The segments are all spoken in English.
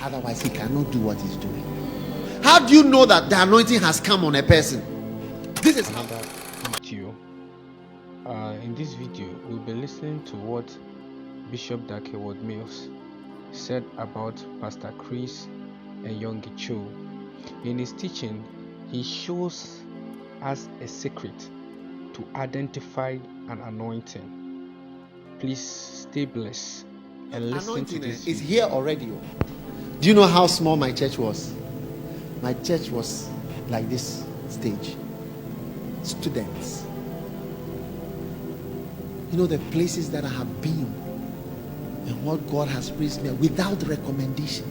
Otherwise, he cannot do what he's doing. How do you know that the anointing has come on a person? This is another video. In this video, we'll be listening to what Bishop Dag Heward-Mills said about Pastor Chris and Yonggi Cho. In his teaching, he shows us a secret to identify an anointing. Please stay blessed and listen to this. It's here already. Do you know how small my church was? My church was like this stage. Students. You know the places that I have been and what God has raised me without recommendation.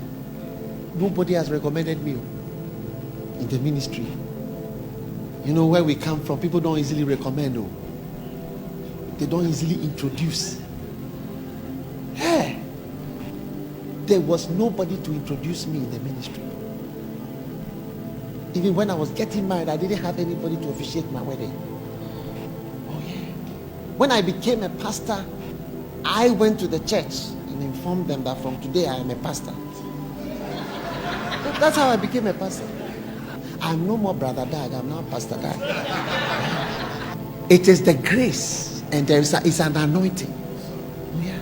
Nobody has recommended me in the ministry. You know where we come from, people don't easily recommend. They don't easily introduce. Hey, there was nobody to introduce me in the ministry. Even when I was getting married, I didn't have anybody to officiate my wedding. Oh yeah. When I became a pastor, I went to the church and informed them that from today I am a pastor. That's how I became a pastor. I'm no more Brother Dag, I'm now Pastor Dag. It is the grace, and it's an anointing. Yeah.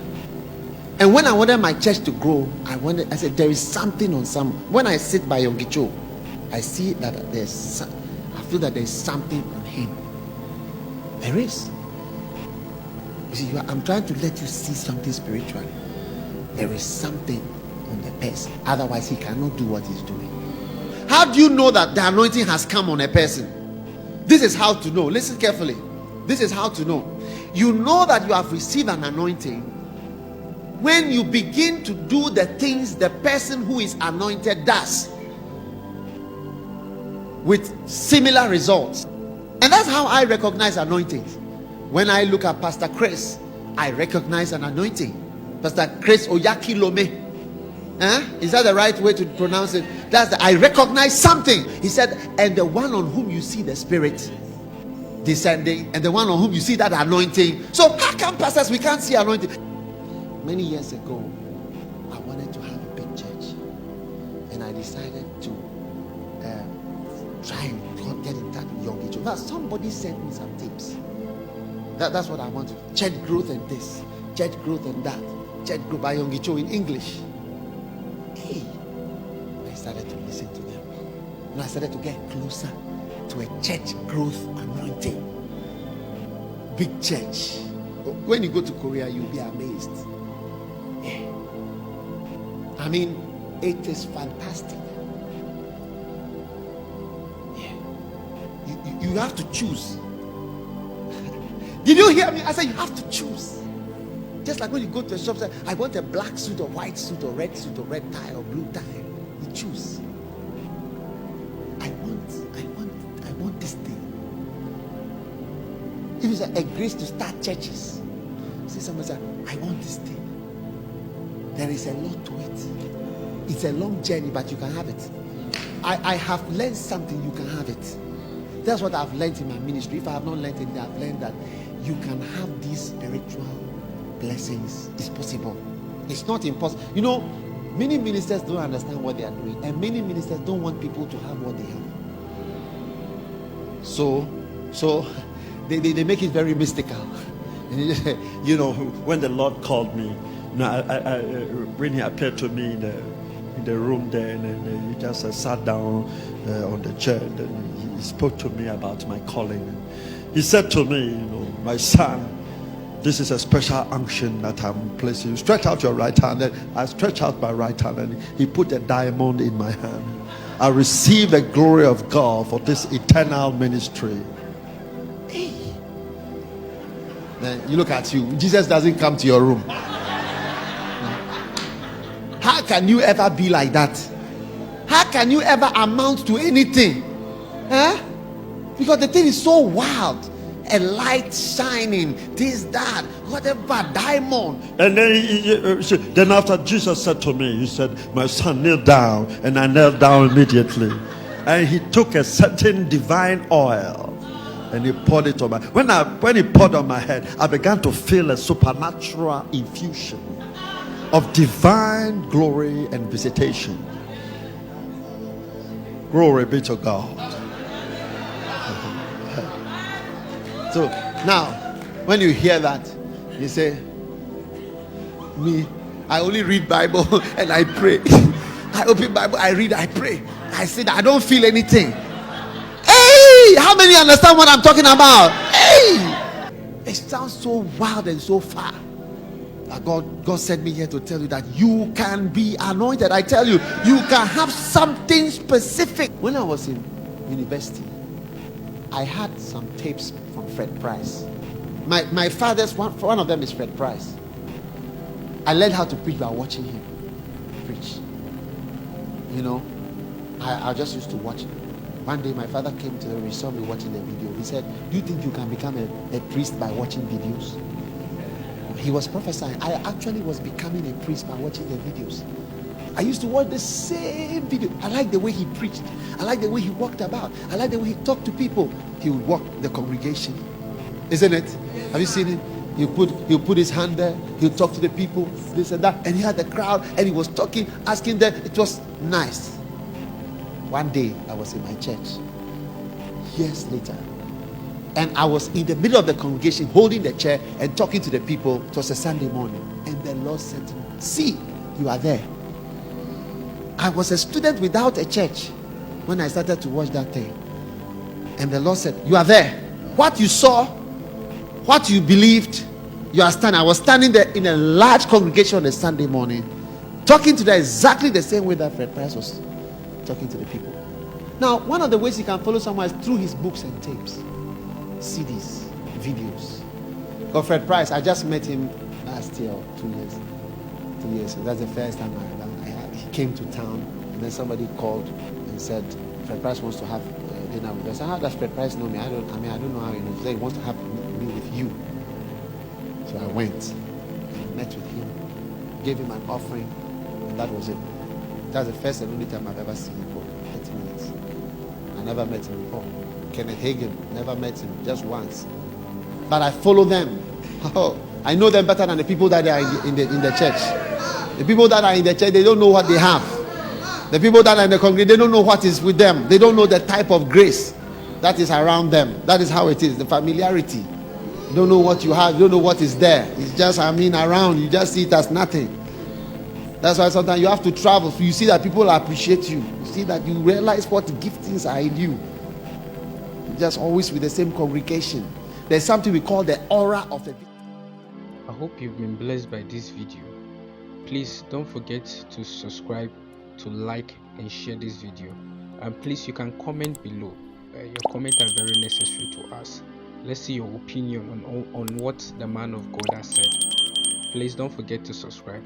And when I wanted my church to grow, I said there is something on some. When I sit by Yonggi Cho, I see that I feel that there is something on him. There is. You see, I'm trying to let you see something spiritually. There is something on the person. Otherwise, he cannot do what he's doing. How do you know that the anointing has come on a person? This is how to know. Listen carefully. This is how to know. You know that you have received an anointing when you begin to do the things the person who is anointed does with similar results. And that's how I recognize anointings. When I look at Pastor Chris, I recognize an anointing. Pastor Chris Oyakhilome. Is that the right way to pronounce it? I recognize something. He said, and the one on whom you see the Spirit descending, and the one on whom you see that anointing. So how come pastors we can't see anointing? Many years ago, I wanted to have a big church, and I decided to try and get in touch with Yonggi Cho. Now somebody sent me some tips. That's what I wanted. Church growth and this, church growth and that, church growth by Yonggi Cho in English. Hey, I started to listen to them, and I started to get closer to a church growth anointing. Big church. When you go to Korea, you'll be amazed. Yeah. I mean, it is fantastic. Yeah. You have to choose. Did you hear me? I said you have to choose. Just like when you go to a shop, say, I want a black suit or white suit or red tie or blue tie. You choose. I want this thing. If it's a grace to start churches, see somebody say, I want this thing. There is a lot to it. It's a long journey, but you can have it. I have learned something, you can have it. That's what I've learned in my ministry. If I have not learned anything, I've learned that you can have these spiritual blessings. It's possible. It's not impossible. You know, many ministers don't understand what they are doing, and many ministers don't want people to have what they have. So they make it very mystical. You know, when the Lord called me, when he appeared to me in the room there, and he just sat down on the chair, and he spoke to me about my calling. He said to me, you know, my son, this is a special unction that I'm placing. You stretch out your right hand. And I stretch out my right hand, and he put a diamond in my hand. I receive the glory of God for this eternal ministry. Hey. Then you look at you. Jesus doesn't come to your room. How can you ever be like that? How can you ever amount to anything? Huh? Because the thing is so wild. A light shining, this, that, whatever, diamond. And then after Jesus said to me, he said, my son, kneel down. And I knelt down immediately. And he took a certain divine oil and he poured it on my when he poured on my head, I began to feel a supernatural infusion. of divine glory and visitation. Glory be to God. So now, when you hear that, you say, me, I only read Bible and I pray. I open Bible, I read, I pray. I say that I don't feel anything. Hey, how many understand what I'm talking about? Hey, it sounds so wild and so far. God sent me here to tell you that you can be anointed. I tell you, you can have something specific. When I was in university, I had some tapes from Fred Price. My father's one of them is Fred Price. I learned how to preach by watching him preach. You know, I just used to watch him. One day my father came to the room, he saw me watching the video. He said, do you think you can become a priest by watching videos? He was prophesying. I actually was becoming a priest by watching the videos. I used to watch the same video. I like the way he preached. I like the way he walked about. I like the way he talked to people. He would walk the congregation. Isn't it? Have you seen it? He'll put his hand there. He'll talk to the people, this and that. And he had the crowd and he was talking, asking them. It was nice. One day I was in my church, years later, and I was in the middle of the congregation holding the chair and talking to the people. It was a Sunday morning, and the Lord said to me, see, you are there. I was a student without a church when I started to watch that thing, and the Lord said, you are there. What you saw, what you believed, you are standing. I was standing there in a large congregation on a Sunday morning, talking to them exactly the same way that Fred Price was talking to the people. Now, one of the ways you can follow someone is through his books and tapes, CDs, videos. But Fred Price, I just met him last year or 2 years. 2 years. So that's the first time he came to town, and then somebody called and said Fred Price wants to have dinner with us. I said, how does Fred Price know me? I don't know how he knows. He said he wants to have me with you. So I went and met with him, gave him an offering, and that was it. That's the first and only time I've ever seen him for 30 minutes. I never met him before. Kenneth Hagin, never met him, just once. But I follow them. Oh, I know them better than the people that are in the church. The people that are in the church, they don't know what they have. The people that are in the congregation, they don't know what is with them. They don't know the type of grace that is around them. That is how it is, the familiarity. You don't know what you have, you don't know what is there. It's just, around, you just see it as nothing. That's why sometimes you have to travel. So you see that people appreciate you. You see that you realize what giftings are in you. You're just always with the same congregation. There's something we call the aura of the. I hope you've been blessed by this video. Please don't forget to subscribe, to like and share this video. And please, you can comment below. Your comments are very necessary to us. Let's see your opinion on what the man of God has said. Please don't forget to subscribe.